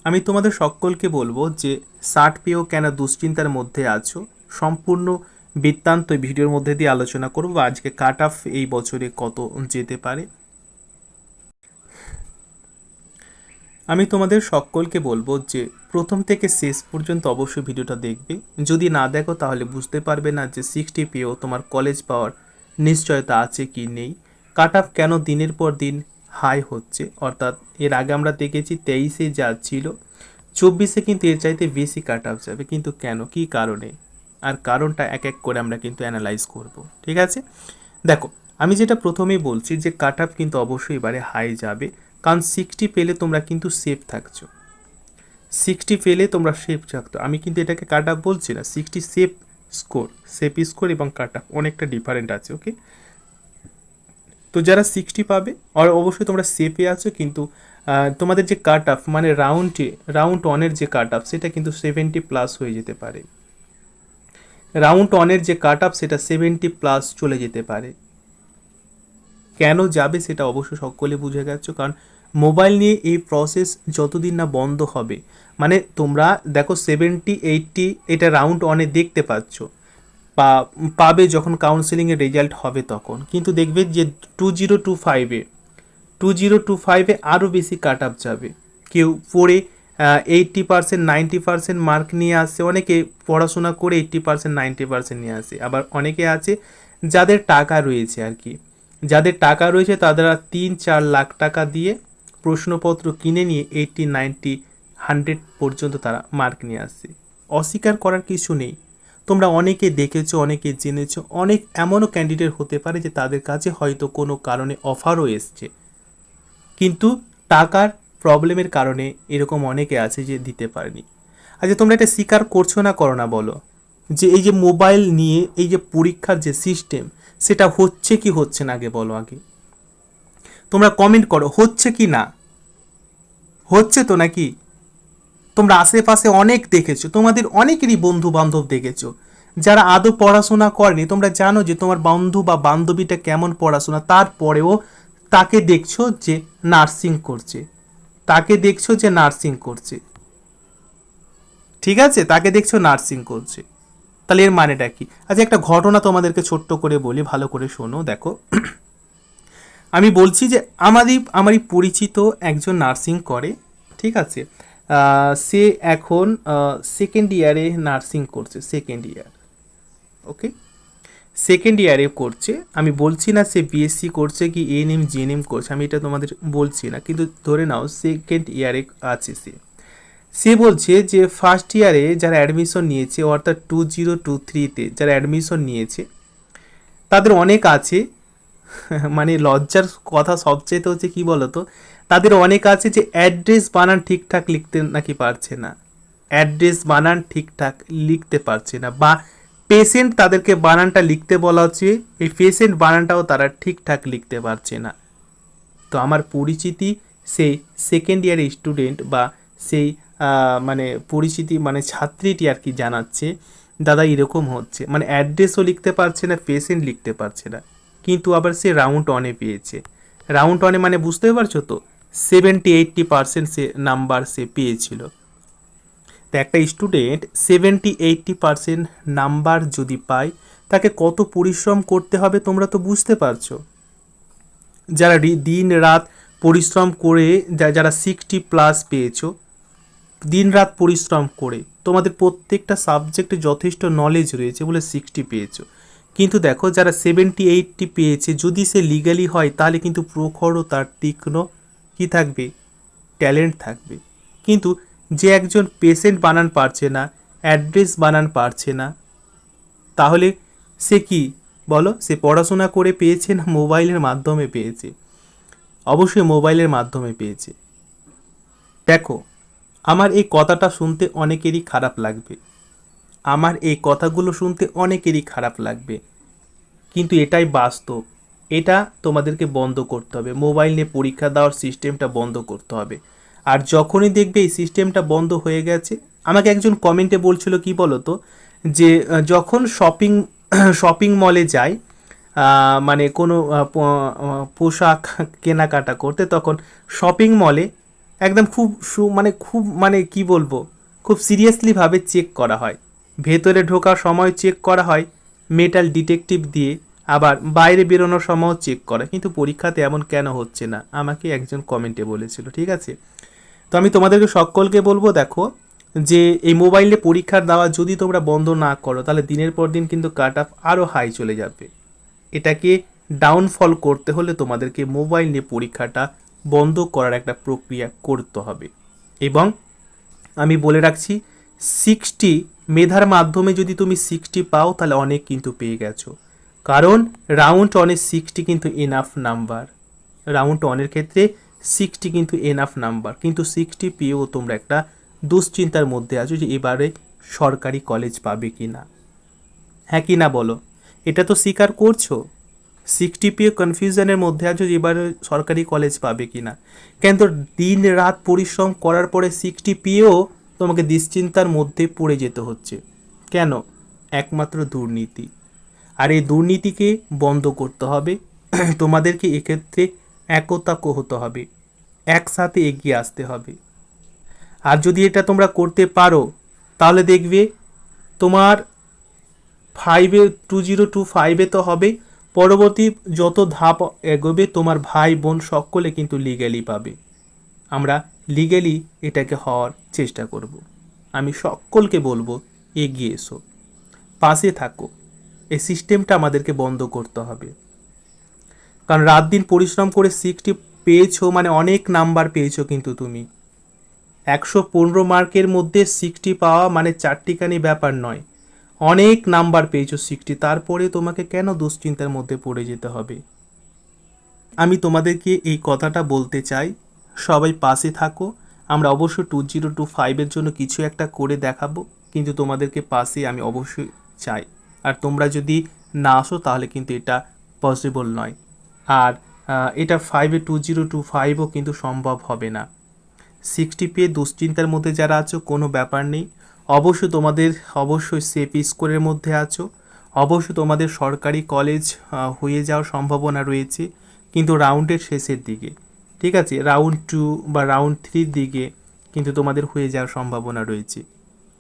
আমি তোমাদের সকলকে বলবো যে ষাট পেয়েও কেন দুশ্চিন্তার মধ্যে আছো, সম্পূর্ণ বৃত্তান্ত এই ভিডিওর মধ্যে দিয়ে আলোচনা করব। আজকে কাট অফ এই বছরে কত যেতে পারে। আমি তোমাদের সকলকে বলবো যে প্রথম থেকে শেষ পর্যন্ত অবশ্যই ভিডিওটা দেখবে। যদি না দেখো তাহলে বুঝতে পারবে না যে 60 পেয়েও তোমার কলেজ পাওয়ার নিশ্চয়তা আছে কি নেই। কাট অফ কেন দিনের পর দিন হাই হচ্ছে, অর্থাৎ এর আগে আমরা দেখেছি 23-এ যা ছিল, 24-এ কিন্তু এর চাইতে বেশি কাট অফ যাবে। কিন্তু কেন, কী কারণে, আর কারণটা এক এক করে আমরা কিন্তু অ্যানালাইজ করব। ঠিক আছে, দেখো আমি যেটা প্রথমেই বলছি যে কাট অফ কিন্তু অবশ্যই এবারে হাই যাবে, কারণ 60 পেলে তোমরা কিন্তু সেফ থাকছো। 60 পেলে তোমরা সেফ থাকতো, আমি কিন্তু এটাকে কাট অফ বলছি না। 60 সেফ স্কোর, সেফ স্কোর এবং কাট অফ অনেকটা ডিফারেন্ট আছে। ওকে, তো যারা 60 পাবে আর অবশ্যই তোমরা সেফে আছো, কিন্তু তোমাদের যে কাট অফ মানে রাউন্ড ওয়ানের যে কাট অফ সেটা কিন্তু 70+ হয়ে যেতে পারে। রাউন্ড ওয়ানের যে কাট অফ সেটা 70+ চলে যেতে পারে। কেন যাবে সেটা অবশ্যই সকলে বুঝে গেছো, কারণ মোবাইল নিয়ে এই প্রসেস যতদিন না বন্ধ হবে, মানে তোমরা দেখো 70-80 এটা রাউন্ড ওয়ানে দেখতে পাচ্ছ, বা পাবে যখন কাউন্সেলিংয়ের রেজাল্ট হবে তখন। কিন্তু দেখবে যে 2025-এ আরও বেশি কাট আপ যাবে। কেউ পড়ে 80%, 90% মার্ক নিয়ে আসে, অনেকে পড়াশোনা করে 80%, 90% নিয়ে আসে। আবার অনেকে আছে যাদের টাকা রয়েছে আর কি, যাদের টাকা রয়েছে তারা 3-4 লাখ টাকা দিয়ে প্রশ্নপত্র কিনে নিয়ে 80, 90, 100 পর্যন্ত তারা মার্ক নিয়ে আসছে। অস্বীকার করার কিছু নেই। তোমরা অনেকে দেখেছো, অনেকে জেনেছো, অনেক এমনও ক্যান্ডিডেট হতে পারে যে তাদের কাছে হয়তো কোনো কারণে অফারও এসছে, কিন্তু টাকার প্রবলেমের কারণে এরকম অনেকে আছে যে দিতে পারেনি। আচ্ছা, তোমরা এটা স্বীকার করছো না, করো না বলো, যে এই যে মোবাইল নিয়ে এই যে পরীক্ষার যে সিস্টেম সেটা হচ্ছে কি হচ্ছে না, আগে বলো। আগে তোমরা কমেন্ট করো, হচ্ছে কি না, হচ্ছে তো নাকি? তোমরা আশেপাশে অনেক দেখেছো, তোমাদের অনেকেরই বন্ধু বান্ধব দেখেছো যারা আদৌ পড়াশোনা করেনি। তোমরা জানো যে তোমার বন্ধু বা বান্ধবীটা কেমন পড়াশোনা, তারপরেও তাকে দেখছো যে নার্সিং করছে, তাকে দেখছো যে নার্সিং করছে। ঠিক আছে, তাকে দেখছো নার্সিং করছে, তাহলে এর মানেটা কি? আচ্ছা, একটা ঘটনা তোমাদেরকে ছোট্ট করে বলি, ভালো করে শোনো। দেখো, আমি বলছি যে আমারই পরিচিত একজন নার্সিং করে। ঠিক আছে, সে এখন সেকেন্ড ইয়ারে নার্সিং করছে, সেকেন্ড ইয়ার। ওকে, সেকেন্ড ইয়ারে করছে। আমি বলছি না সে বিএসসি করছে কি এএনএম জিএনএম করছে, আমি এটা তোমাদের বলছি না, কিন্তু ধরে নাও সেকেন্ড ইয়ারে আছে সে। সে বলছে যে ফার্স্ট ইয়ারে যারা অ্যাডমিশন নিয়েছে, অর্থাৎ 2023-তে যারা অ্যাডমিশন নিয়েছে তাদের অনেক আছে মানে লজ্জার কথা সবচেয়ে হচ্ছে কি বলতো, তাদের অনেক আছে যে অ্যাড্রেস বানান ঠিকঠাক লিখতে নাকি পারছে না, অ্যাড্রেস বানান ঠিকঠাক লিখতে পারছে না, বা পেশেন্ট তাদেরকে বানানটা লিখতে বলা হচ্ছে, এই পেশেন্ট বানানটাও তারা ঠিকঠাক লিখতে পারছে না। তো আমার পরিচিতি সেই সেকেন্ড ইয়ার স্টুডেন্ট বা সেই মানে পরিচিতি মানে ছাত্রীটি আর কি জানাচ্ছে, দাদা এরকম হচ্ছে, মানে অ্যাড্রেসও লিখতে পারছে না, পেশেন্ট লিখতে পারছে না, কিন্তু আবার সে রাউন্ড ওয়ানে পেয়েছে। রাউন্ড ওয়ানে মানে বুঝতে পারছো তো, 70-80% সে নাম্বার সে পেয়েছিল। তো একটা স্টুডেন্ট 70-80% নাম্বার যদি পায়, তাকে কত পরিশ্রম করতে হবে তোমরা তো বুঝতে পারছো। যারা দিন রাত পরিশ্রম করে, যারা 60+ পেয়েছো, দিন রাত পরিশ্রম করে তোমাদের প্রত্যেকটা সাবজেক্টে যথেষ্ট নলেজ রয়েছে বলে 60 পেয়েছো। কিন্তু দেখো যারা 70-80 পেয়েছে, যদি সে লিগালি হয় তাহলে কিন্তু প্রখর ও তার তীক্ষ্ণ কি থাকবে, ট্যালেন্ট থাকবে। কিন্তু যে একজন পেশেন্ট বানান পারছে না, অ্যাড্রেস বানান পারছে না, তাহলে সে কি বলো, সে পড়াশোনা করে পেয়েছে না মোবাইলের মাধ্যমে পেয়েছে? অবশ্যই মোবাইলের মাধ্যমে পেয়েছে। দেখো, আমার এই কথাটা শুনতে অনেকেরই খারাপ লাগবে, আমার এই কথাগুলো শুনতে অনেকেরই খারাপ লাগবে, কিন্তু এটাই বাস্তব। এটা তোমাদেরকে বন্ধ করতে হবে, মোবাইল নিয়ে পরীক্ষা দেওয়ার সিস্টেমটা বন্ধ করতে হবে। আর যখনই দেখবে এই সিস্টেমটা বন্ধ হয়ে গেছে, আমাকে একজন কমেন্টে বলছিল কি বলো তো, যে যখন শপিং মলে যায়, মানে কোনো পোশাক কেনাকাটা করতে, তখন শপিং মলে একদম খুব কি বলবো, খুব সিরিয়াসলিভাবে চেক করা হয়। ভেতরে ঢোকার সময় চেক করা হয় মেটাল ডিটেকটিভ দিয়ে, আবার বাইরে বেরোনোর সময়ও চেক করা। কিন্তু পরীক্ষাতে এমন কেন হচ্ছে না, আমাকে একজন কমেন্টে বলেছিল। ঠিক আছে, তো আমি তোমাদেরকে সকলকে বলবো, দেখো যে এই মোবাইলে পরীক্ষার দেওয়া যদি তোমরা বন্ধ না করো, তাহলে দিনের পর দিন কিন্তু কাট অফ আরও হাই চলে যাবে। এটাকে ডাউনফল করতে হলে তোমাদেরকে মোবাইল নিয়ে পরীক্ষাটা বন্ধ করার একটা প্রক্রিয়া করতে হবে। এবং আমি বলে রাখছি, 60 মেধার মাধ্যমে যদি তুমি 60 পাও, তাহলে অনেক কিন্তু পেয়ে গেছো। কারণ রাউন্ড অনের 60 কিন্তু এনাফ নাম্বার। রাউন্ড অনের ক্ষেত্রে 60 কিন্তু এনাফ নাম্বার। কিন্তু 60 পেয়েও তোমরা একটা দুশ্চিন্তার মধ্যে আছো যে এবারে সরকারি কলেজ পাবে কি না। হ্যাঁ কি না বলো, এটা তো স্বীকার করছো। 60 পেয়ে কনফিউশনের মধ্যে আছো যে এবারে সরকারি কলেজ পাবে কি না। কিন্তু দিন রাত পরিশ্রম করার পরে 60 পেয়েও তোমাকে দুশ্চিন্তার মধ্যে পড়ে যেতে হচ্ছে কেন? একমাত্র দুর্নীতি। আর এই দুর্নীতিকে বন্ধ করতে হবে। তোমাদেরকে এক্ষেত্রে একতাক হতে হবে, একসাথে এগিয়ে আসতে হবে। আর যদি এটা তোমরা করতে পারো, তাহলে দেখবে তোমার 2025 তো হবে, পরবর্তী যত ধাপ এগোবে তোমার ভাই বোন সকলে কিন্তু লিগ্যালি পাবে। আমরা লিগ্যালি এটাকে হওয়ার চেষ্টা করব। আমি সকলকে বলবো, এগিয়ে এসো, পাশে থাকো। এই সিস্টেমটা আমাদেরকে বন্ধ করতে হবে। কারণ রাত দিন পরিশ্রম করে 60 পেয়েছো মানে অনেক নাম্বার পেয়েছো। কিন্তু তুমি 115 মার্কের মধ্যে 60 পাওয়া মানে চারটিখানি ব্যাপার নয়, অনেক নাম্বার পেয়েছো 60। তারপরে তোমাকে কেন দুশ্চিন্তার মধ্যে পড়ে যেতে হবে? আমি তোমাদেরকে এই কথাটা বলতে চাই, সবাই পাশে থাকো। আমরা অবশ্যই 2025-এর জন্য কিছু একটা করে দেখাবো, কিন্তু তোমাদেরকে পাশে আমি অবশ্যই চাই। আর তোমরা যদি না আসো, তাহলে কিন্তু এটা পসিবল নয়। আর এটা 2025ও কিন্তু সম্ভব হবে না। 60 পেয়ে দুশ্চিন্তার মধ্যে যারা আছো, কোনো ব্যাপার নেই। অবশ্যই সেফ স্কোরের মধ্যে আছো। অবশ্যই তোমাদের সরকারি কলেজ হয়ে যাওয়ার সম্ভাবনা রয়েছে, কিন্তু রাউন্ডের শেষের দিকে। ঠিক আছে, রাউন্ড 2 বা রাউন্ড 3 দিকে কিন্তু তোমাদের হয়ে যাওয়ার সম্ভাবনা রয়েছে।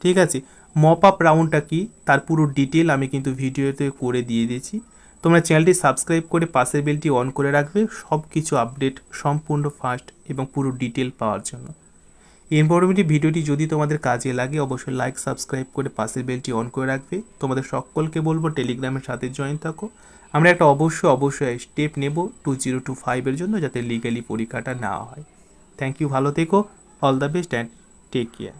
ঠিক আছে, মপ আপ রাউন্ডটা কি তার পুরো ডিটেল আমি কিন্তু ভিডিওতে করে দিয়ে দিয়েছি। তোমরা চ্যানেলটি সাবস্ক্রাইব করে পাশের বেলটি অন করে রাখবে সব কিছু আপডেট সম্পূর্ণ ফাস্ট এবং পুরো ডিটেল পাওয়ার জন্য। এই ইনফরমেটিভ ভিডিওটি যদি তোমাদের কাজে লাগে, অবশ্যই লাইক সাবস্ক্রাইব করে পাশের বেলটি অন করে রাখবে। তোমাদের সকলকে বলবো টেলিগ্রামের সাথে জয়েন থাকো। আমরা একটা অবশ্যই স্টেপ নেব 2025-এর জন্য, যাতে লিগ্যালি পরীক্ষাটা নেওয়া হয়। থ্যাংক ইউ, ভালো থেকো, all the best and take care.